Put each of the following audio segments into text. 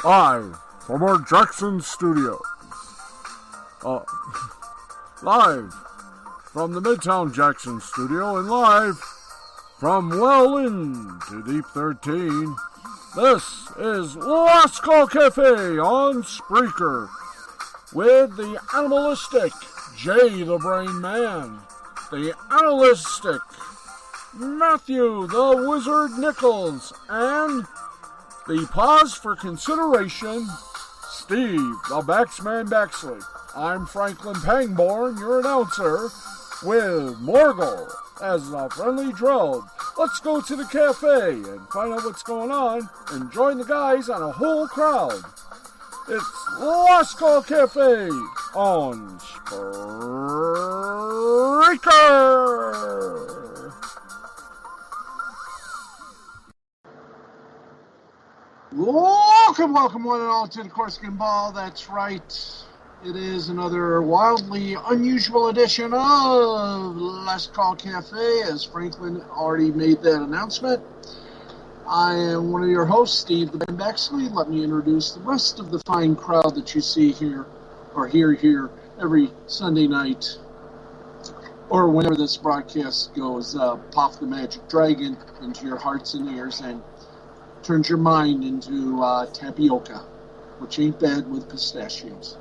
Live from our Jackson studio. Live from the Midtown Jackson studio and live from well into Deep 13. This is Last Call Cafe on Spreaker with the animalistic Jay the Brain Man, the animalistic Matthew the Wizard Nichols, and the pause for consideration, Steve the Baxman Baxley. I'm Franklin Pangborn, your announcer, with Morgul as a friendly drone. Let's go to the cafe and find out what's going on and join the guys on a whole crowd. It's Last Call Cafe on Spreaker. Welcome one and all to the Corsican Ball. That's right. It is another wildly unusual edition of Last Call Cafe, as Franklin already made that announcement. I am one of your hosts, Steve the Ben Baxley. Let me introduce the rest of the fine crowd that you see here, or hear here every Sunday night, or whenever this broadcast goes. Pop the magic dragon into your hearts and ears and turns your mind into tapioca, which ain't bad with pistachios.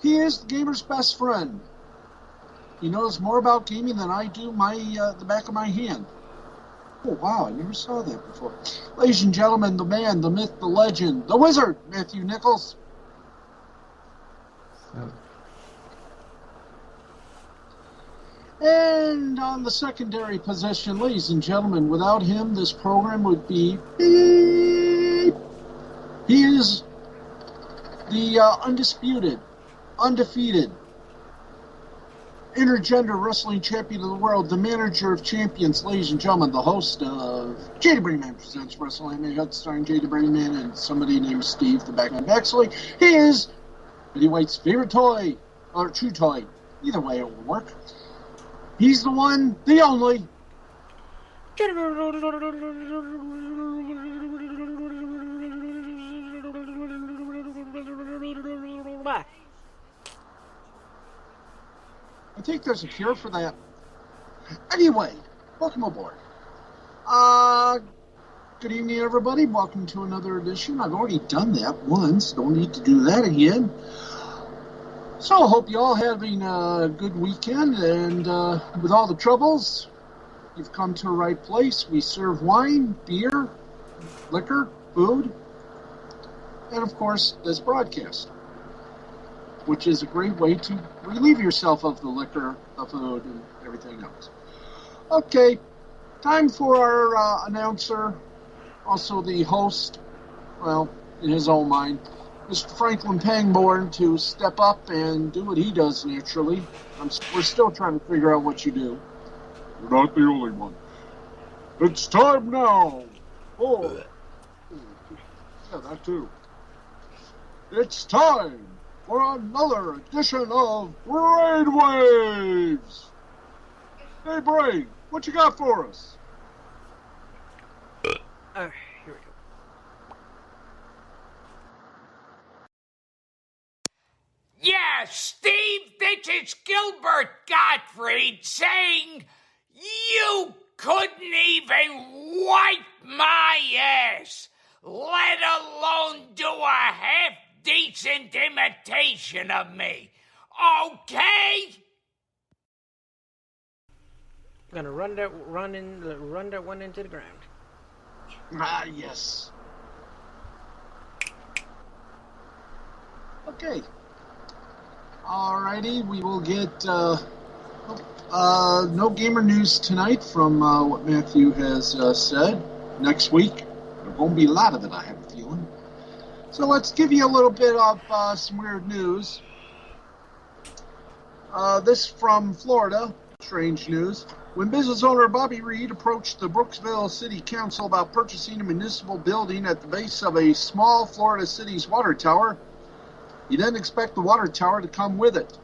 He is the gamer's best friend. He knows more about gaming than I do the back of my hand. Oh, wow, I never saw that before. Ladies and gentlemen, the man, the myth, the legend, the wizard, Matthew Nichols. And on the secondary position, ladies and gentlemen, without him, this program would be beep. He is the undisputed, undefeated, intergender wrestling champion of the world, the manager of champions, ladies and gentlemen, the host of Jay the Brain Man Presents WrestleMania, starring Jay the Brain Man and somebody named Steve the Backman Baxley. He is Betty White's favorite toy, or true toy. Either way, it will work. He's the one, the only. I think there's a cure for that. Anyway, welcome aboard. Good evening, everybody. Welcome to another edition. I've already done that once. Don't need to do that again. So I hope you all having a good weekend, and with all the troubles, you've come to the right place. We serve wine, beer, liquor, food, and of course this broadcast, which is a great way to relieve yourself of the liquor, the food, and everything else. Okay, time for our announcer, also the host, well, in his own mind, Mr. Franklin Pangborn, to step up and do what he does naturally. We're still trying to figure out what you do. You're not the only one. It's time now. Oh, yeah, that too. It's time for another edition of Brainwaves. Hey, Brain, what you got for us? Here we go. Yeah, Steve, this is Gilbert Gottfried saying, you couldn't even wipe my ass, let alone do a half-decent imitation of me. Okay? I'm gonna run that one into the ground. Ah, yes. Okay. Alrighty, we will get no gamer news tonight from what Matthew has said. Next week, there's going to be a lot of it, I have a feeling. So let's give you a little bit of some weird news. This from Florida, strange news. When business owner Bobby Reed approached the Brooksville City Council about purchasing a municipal building at the base of a small Florida city's water tower, he didn't expect the water tower to come with it.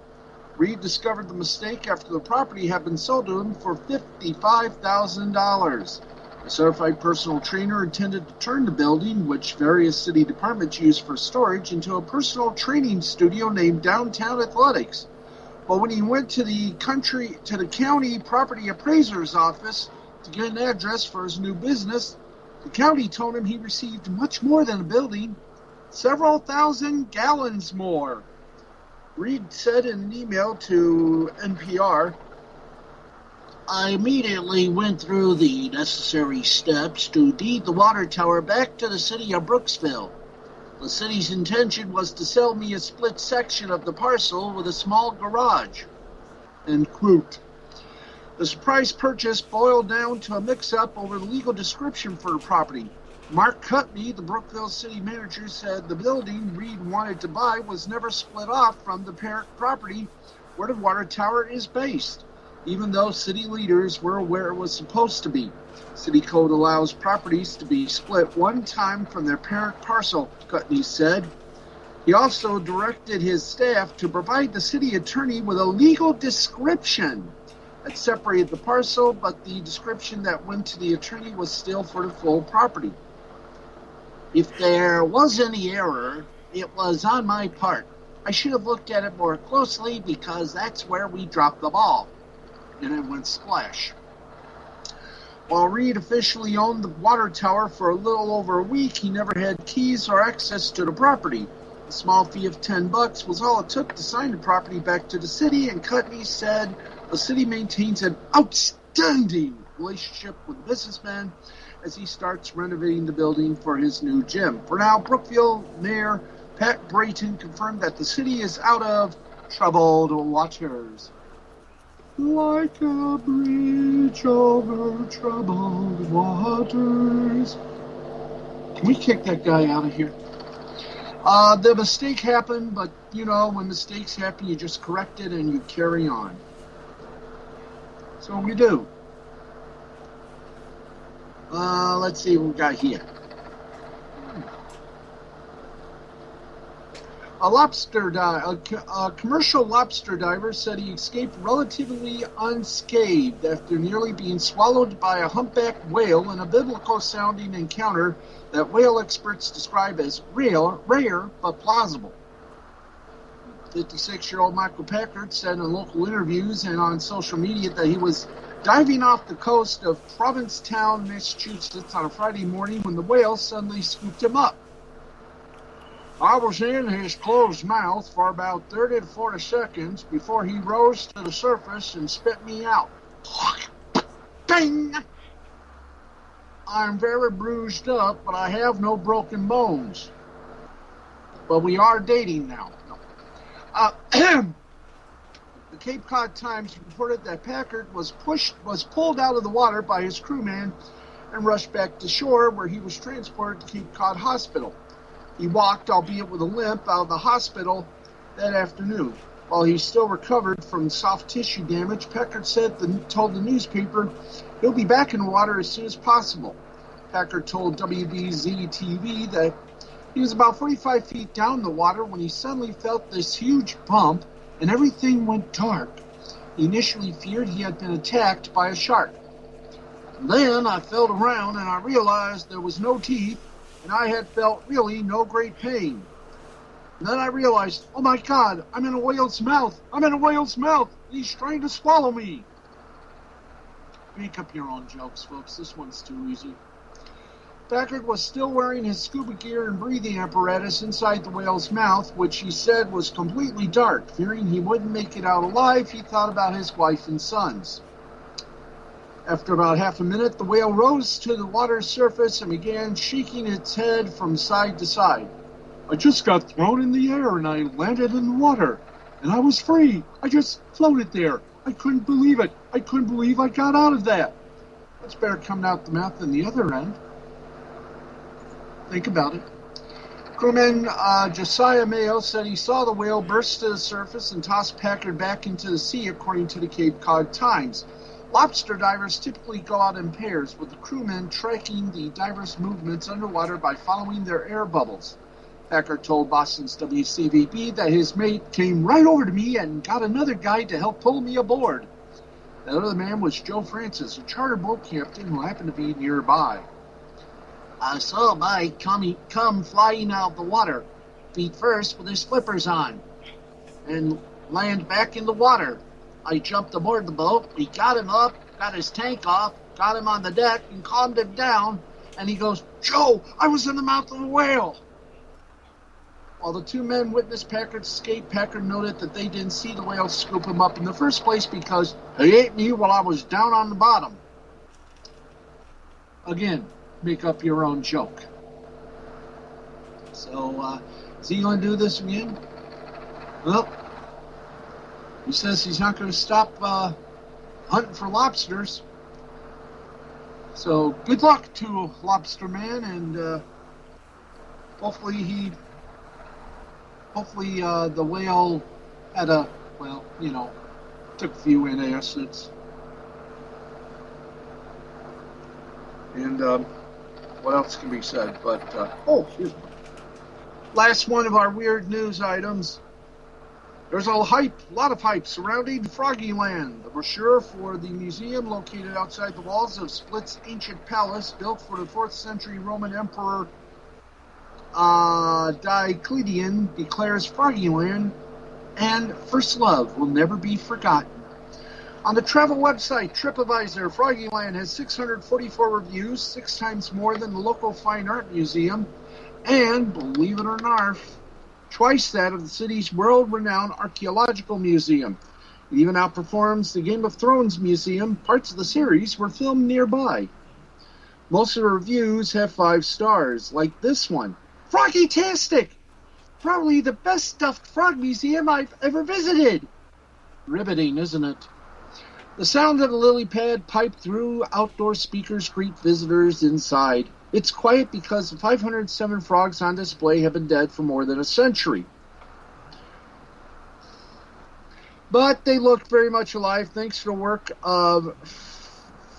Reed discovered the mistake after the property had been sold to him for $55,000. A certified personal trainer intended to turn the building, which various city departments use for storage, into a personal training studio named Downtown Athletics. But when he went to the county property appraiser's office to get an address for his new business, the county told him he received much more than a building, several thousand gallons more. Reed said in an email to NPR, "I immediately went through the necessary steps to deed the water tower back to the city of Brooksville. The city's intention was to sell me a split section of the parcel with a small garage." End quote. The surprise purchase boiled down to a mix-up over the legal description for the property. Mark Cutney, the Brookville city manager, said the building Reed wanted to buy was never split off from the parent property where the water tower is based, even though city leaders were aware it was supposed to be. City code allows properties to be split one time from their parent parcel, Cutney said. He also directed his staff to provide the city attorney with a legal description that separated the parcel, but the description that went to the attorney was still for the full property. "If there was any error, it was on my part. I should have looked at it more closely because that's where we dropped the ball." And it went splash. While Reed officially owned the water tower for a little over a week, he never had keys or access to the property. A small fee of $10 was all it took to sign the property back to the city, and Cutney said the city maintains an outstanding relationship with the businessman as he starts renovating the building for his new gym. For now, Brookville Mayor Pat Brayton confirmed that the city is out of troubled waters. Like a bridge over troubled waters. Can we kick that guy out of here? The mistake happened, but, when mistakes happen, you just correct it and you carry on. So we do. Let's see what we got here. A commercial lobster diver said he escaped relatively unscathed after nearly being swallowed by a humpback whale in a biblical-sounding encounter that whale experts describe as rare but plausible. 56-year-old Michael Packard said in local interviews and on social media that he was diving off the coast of Provincetown, Massachusetts on a Friday morning when the whale suddenly scooped him up. "I was in his closed mouth for about 30 to 40 seconds before he rose to the surface and spit me out. Bing! I'm very bruised up, but I have no broken bones. But we are dating now." The Cape Cod Times reported that Packard was pulled out of the water by his crewman and rushed back to shore, where he was transported to Cape Cod Hospital. He walked, albeit with a limp, out of the hospital that afternoon. While he still recovered from soft tissue damage, Packard told the newspaper he'll be back in the water as soon as possible. Packard told WBZ-TV that he was about 45 feet down the water when he suddenly felt this huge bump and everything went dark. He initially feared he had been attacked by a shark. "Then I felt around and I realized there was no teeth and I had felt really no great pain. And then I realized, oh my God, I'm in a whale's mouth. I'm in a whale's mouth. He's trying to swallow me." Make up your own jokes, folks. This one's too easy. Packard was still wearing his scuba gear and breathing apparatus inside the whale's mouth, which he said was completely dark. Fearing he wouldn't make it out alive, he thought about his wife and sons. After about half a minute, the whale rose to the water's surface and began shaking its head from side to side. I just got thrown in the air and I landed in the water. And I was free. I just floated there. I couldn't believe it. I couldn't believe I got out of that. That's better coming out the mouth than the other end. Think about it. Crewman Josiah Mayo said he saw the whale burst to the surface and toss Packard back into the sea, according to the Cape Cod Times. Lobster divers typically go out in pairs, with the crewmen tracking the divers' movements underwater by following their air bubbles. Packard told Boston's WCVB that his mate came right over to me and got another guy to help pull me aboard. The other man was Joe Francis, a charter boat captain who happened to be nearby. I saw Mike come flying out of the water, feet first with his flippers on, and land back in the water. I jumped aboard the boat. We got him up, got his tank off, got him on the deck, and calmed him down. And he goes, Joe, I was in the mouth of a whale. While the two men witnessed Packard's escape, Packard noted that they didn't see the whale scoop him up in the first place because he ate me while I was down on the bottom. Again, make up your own joke. So, is he going to do this again? Well, he says he's not going to stop hunting for lobsters. So, good luck to Lobster Man, and hopefully the whale had took a few antacids. And what else can be said? But, here's one. Last one of our weird news items. There's a lot of hype surrounding Froggyland, the brochure for the museum located outside the walls of Split's ancient palace, built for the 4th century Roman Emperor Diocletian, declares Froggyland and First Love will never be forgotten. On the travel website TripAdvisor, Froggyland has 644 reviews, 6 times more than the local fine art museum, and, believe it or not, twice that of the city's world-renowned archaeological museum. It even outperforms the Game of Thrones museum. Parts of the series were filmed nearby. Most of the reviews have 5 stars, like this one. Froggy-tastic! Probably the best stuffed frog museum I've ever visited. Riveting, isn't it? The sound of the lily pad piped through outdoor speakers greet visitors inside. It's quiet because the 507 frogs on display have been dead for more than a century. But they look very much alive thanks to the work of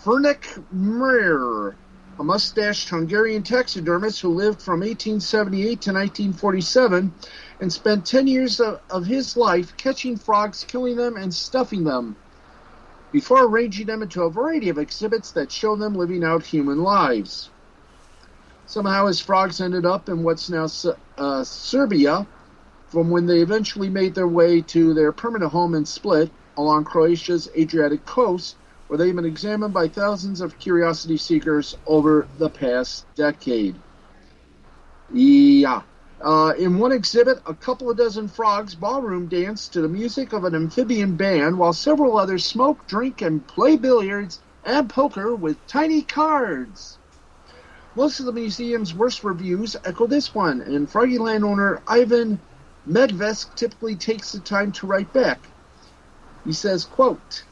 Fernek Mir, a mustached Hungarian taxidermist who lived from 1878 to 1947 and spent 10 years of his life catching frogs, killing them, and stuffing them, before arranging them into a variety of exhibits that show them living out human lives. Somehow his frogs ended up in what's now Serbia, from when they eventually made their way to their permanent home in Split, along Croatia's Adriatic coast, where they've been examined by thousands of curiosity seekers over the past decade. Yeah. In one exhibit, a couple of dozen frogs ballroom danced to the music of an amphibian band, while several others smoke, drink, and play billiards and poker with tiny cards. Most of the museum's worst reviews echo this one, and Froggyland owner Ivan Medvesk typically takes the time to write back. He says, quote,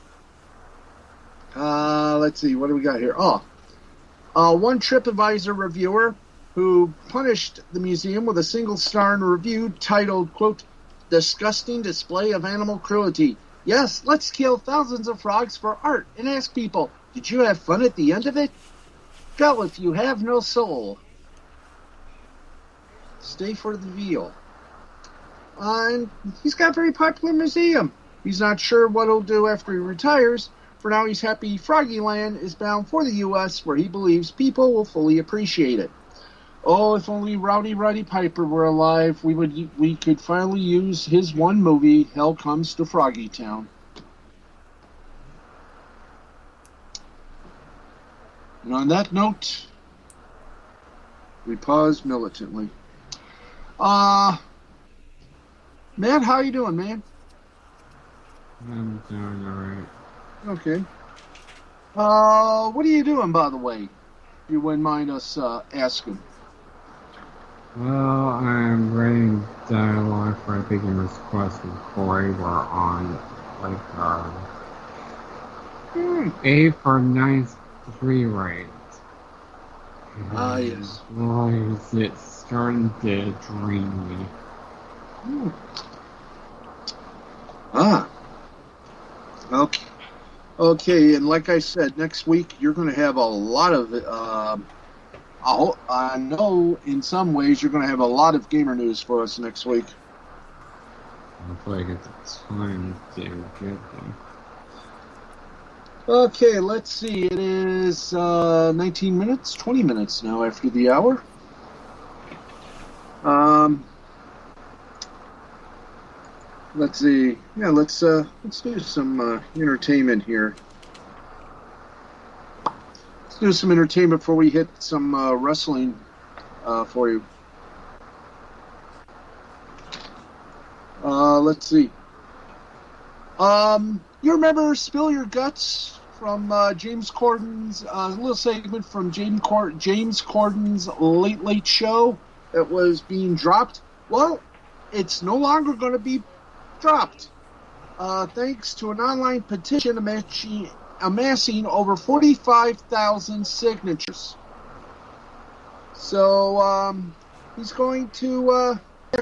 let's see, what do we got here? One TripAdvisor reviewer who punished the museum with a single star in a review titled, quote, disgusting display of animal cruelty. Yes, let's kill thousands of frogs for art and ask people, did you have fun at the end of it? Go if you have no soul. Stay for the veal. And he's got a very popular museum. He's not sure what he'll do after he retires. For now, he's happy Froggyland is bound for the U.S., where he believes people will fully appreciate it. Oh, if only Rowdy Roddy Piper were alive, we could finally use his one movie, Hell Comes to Froggy Town. And on that note, we pause militantly. Matt, how you doing, man? I'm doing alright. Okay. What are you doing, by the way? You wouldn't mind us asking. Well, I'm writing dialogue for a beginner's quest with Corey. We're on, like, A for 9th rewrite. Yes. Why is it starting to drain me? Okay. Okay, and like I said, next week you're going to have a lot of, I know in some ways you're going to have a lot of gamer news for us next week. Hopefully I get the time to get them. Okay, let's see. It is 19 minutes, 20 minutes now after the hour. Let's see. Yeah, let's do some entertainment here. Let's do some entertainment before we hit some wrestling for you. Let's see. You remember Spill Your Guts from James Corden's little segment from James Corden's Late Late Show that was being dropped? Well, it's no longer going to be dropped, thanks to an online petition amassing over 45,000 signatures. So he's going to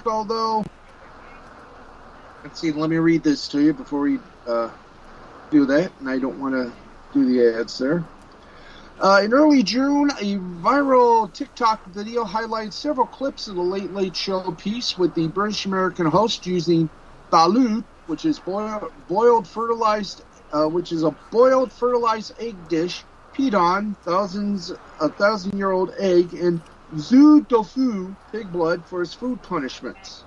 although, let's see, let me read this to you before we do that, and I don't want to do the ads there. In early June, a viral TikTok video highlighted several clips of the Late Late Show piece with the British American host using balut, which is boiled fertilized egg dish, peed on, a 1,000-year-old egg, and zhu tofu, pig blood, for his food punishments.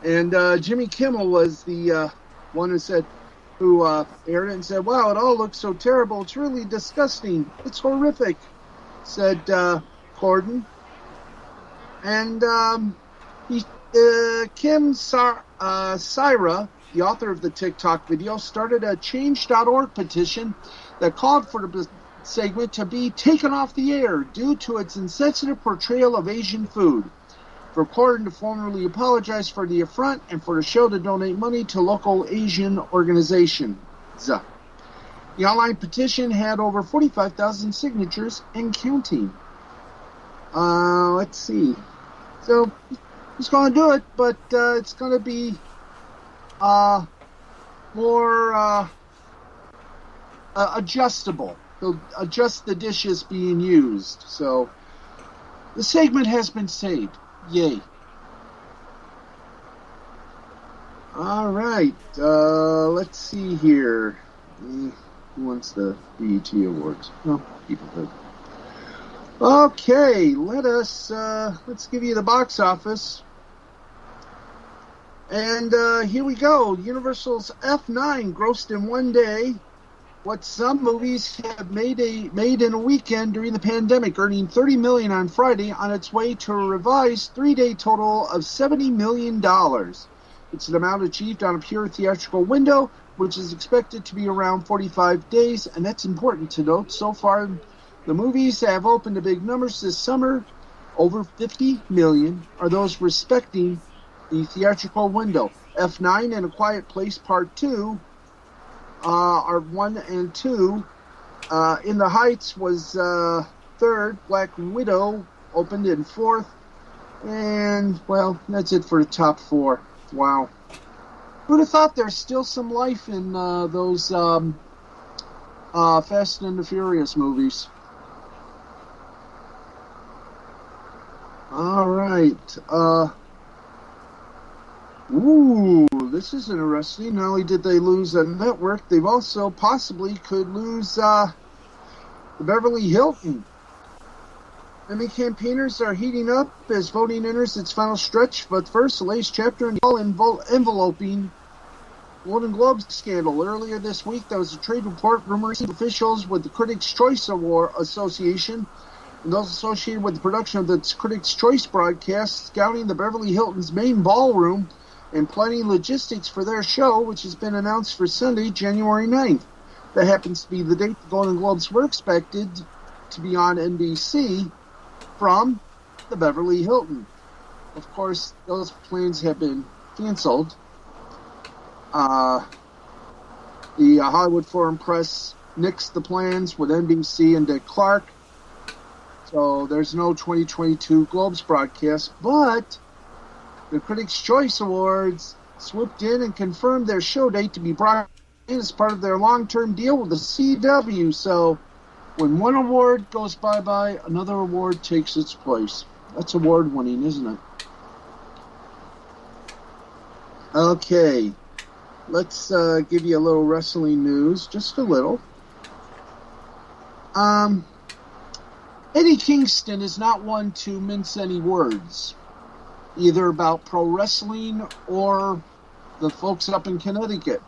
And Jimmy Kimmel was the one who aired it and said, "Wow, it all looks so terrible. It's really disgusting. It's horrific," said Corden. And Kim Syra, the author of the TikTok video, started a Change.org petition that called for the segment to be taken off the air due to its insensitive portrayal of Asian food, for Corden to formally apologize for the affront, and for the show to donate money to local Asian organizations. The online petition had over 45,000 signatures and counting. Let's see. So he's going to do it, but it's going to be more adjustable. He'll adjust the dishes being used. So the segment has been saved. Yay. All right. Let's see here. Who wants the BET Awards? Well, people do. Okay, let's give you the box office. And here we go. Universal's F9 grossed in one day what some movies have made in a weekend during the pandemic, earning $30 million on Friday, on its way to a revised 3-day total of $70 million. It's an amount achieved on a pure theatrical window, which is expected to be around 45 days, and that's important to note. So far, the movies that have opened to big numbers this summer, over 50 million, are those respecting the theatrical window. F9 and A Quiet Place Part 2 are 1 and 2. In the Heights was third. Black Widow opened in fourth. And, well, that's it for the top 4. Wow. Who'd have thought there's still some life in those Fast and the Furious movies? All right. This is interesting. Not only did they lose a network, they've also possibly could lose the Beverly Hilton. Emmy campaigners are heating up as voting enters its final stretch, but first, the latest chapter in the all-enveloping Golden Globe scandal. Earlier this week, there was a trade report rumoring officials with the Critics' Choice Award Association and those associated with the production of the Critics' Choice broadcast scouting the Beverly Hilton's main ballroom and planning logistics for their show, which has been announced for Sunday, January 9th. That happens to be the date the Golden Globes were expected to be on NBC from the Beverly Hilton. Of course, those plans have been canceled. The Hollywood Foreign Press nixed the plans with NBC and Dick Clark. So there's no 2022 Globes broadcast, but the Critics' Choice Awards swooped in and confirmed their show date to be brought in as part of their long-term deal with the CW. So when one award goes bye-bye, another award takes its place. That's award-winning, isn't it? Okay, let's give you a little wrestling news, just a little. Eddie Kingston is not one to mince any words, either about pro wrestling or the folks up in Connecticut.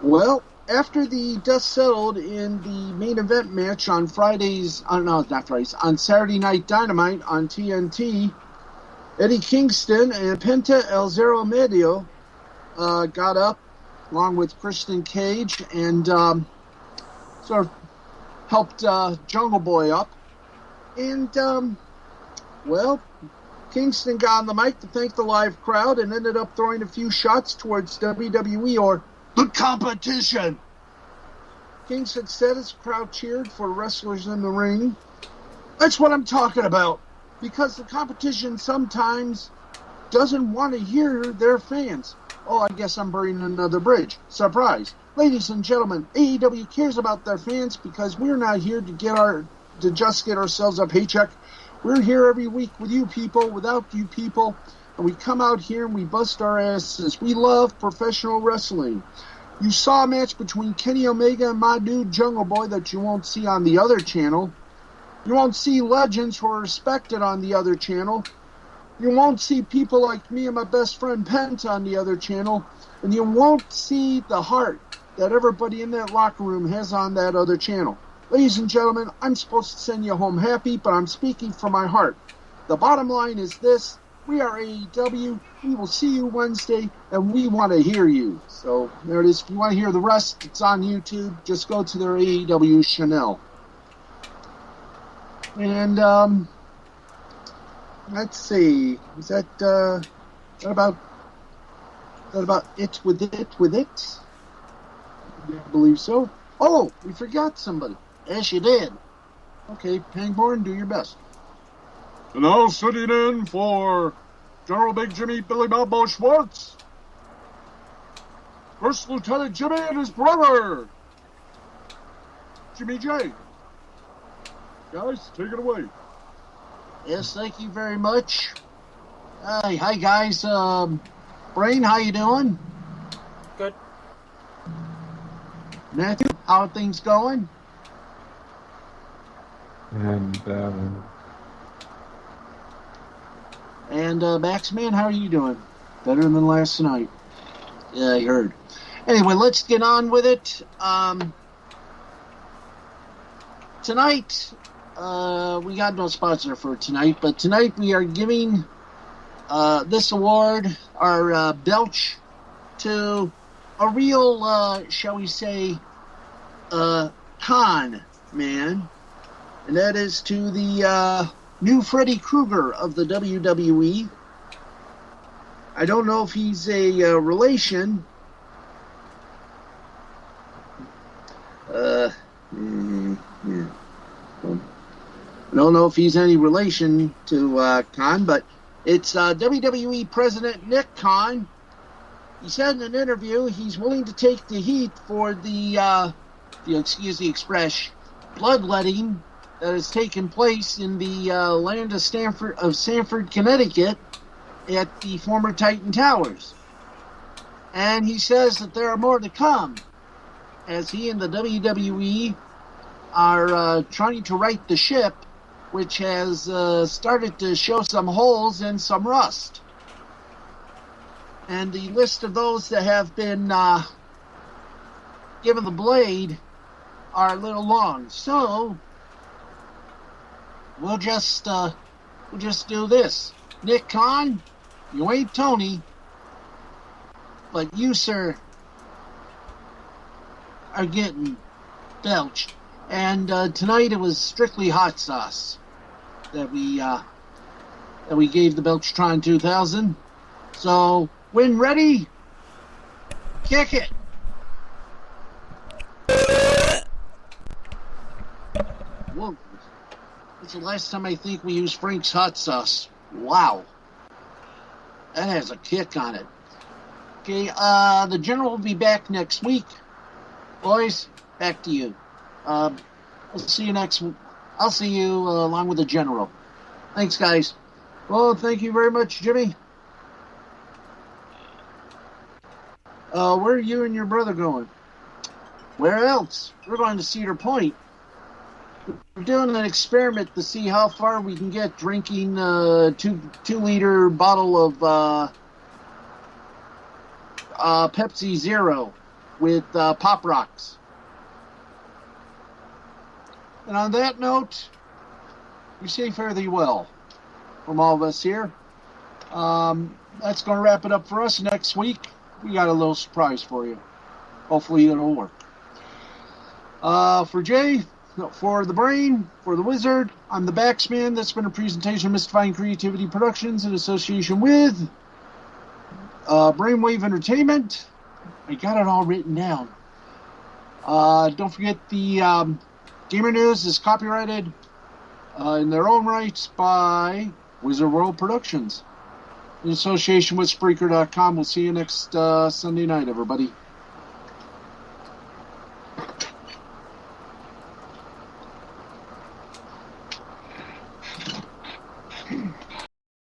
Well, after the dust settled in the main event match on on Saturday Night Dynamite on TNT, Eddie Kingston and Penta El Zero Medio got up along with Christian Cage and sort of helped Jungle Boy up. And, Kingston got on the mic to thank the live crowd and ended up throwing a few shots towards WWE or the competition. Kingston said as the crowd cheered for wrestlers in the ring. That's what I'm talking about. Because the competition sometimes doesn't want to hear their fans. Oh, I guess I'm burning another bridge. Surprise. Ladies and gentlemen, AEW cares about their fans because we're not here to just get ourselves a paycheck. We're here every week with you people, without you people, and we come out here and we bust our asses. We love professional wrestling. You saw a match between Kenny Omega and my dude Jungle Boy that you won't see on the other channel. You won't see legends who are respected on the other channel. You won't see people like me and my best friend Pence on the other channel. And you won't see the heart that everybody in that locker room has on that other channel. Ladies and gentlemen, I'm supposed to send you home happy, but I'm speaking from my heart. The bottom line is this. We are AEW. We will see you Wednesday, and we want to hear you. So there it is. If you want to hear the rest, it's on YouTube. Just go to their AEW channel. And, let's see. Is that about it with it? I believe so. Oh, we forgot somebody. Yes, you did. Okay, Pangborn, do your best. And now sitting in for General Big Jimmy Billy Bobo Schwartz, First Lieutenant Jimmy and his brother, Jimmy J. Guys, take it away. Yes, thank you very much. Hi guys. Brain, how you doing? Good. Matthew, how are things going? And Maxman, how are you doing? Better than last night. Yeah, I heard. Anyway, let's get on with it. Tonight, we got no sponsor for tonight, but tonight we are giving this award, our belch, to a real, shall we say, con man, and that is to the new Freddy Krueger of the WWE. I don't know if he's a relation. I don't know if he's any relation to Khan, but it's WWE President Nick Khan. He said in an interview he's willing to take the heat for the, if you excuse the expression, bloodletting that has taken place in the land of Sanford, Connecticut, at the former Titan Towers. And he says that there are more to come, as he and the WWE are trying to right the ship, which has started to show some holes and some rust. And the list of those that have been given the blade are a little long. So we'll just do this. Nick Khan, you ain't Tony, but you, sir, are getting belched. And tonight it was strictly hot sauce that we gave the Belchtron 2000. So when ready, kick it. Whoa. That's the last time I think we used Frank's hot sauce. Wow. That has a kick on it. Okay, the General will be back next week. Boys, back to you. I'll see you next week. I'll see you along with the General. Thanks, guys. Well, thank you very much, Jimmy. Where are you and your brother going? Where else? We're going to Cedar Point. We're doing an experiment to see how far we can get drinking a 2-liter bottle of Pepsi Zero with Pop Rocks. And on that note, you say fare thee well from all of us here. That's going to wrap it up for us. Next week, we got a little surprise for you. Hopefully it'll work. For Jay, for the Brain, for the Wizard, I'm the Baxman. That's been a presentation of Mystifying Creativity Productions in association with Brainwave Entertainment. I got it all written down. Don't forget the Gamer News is copyrighted in their own rights by Wizard World Productions in association with Spreaker.com. We'll see you next Sunday night, everybody.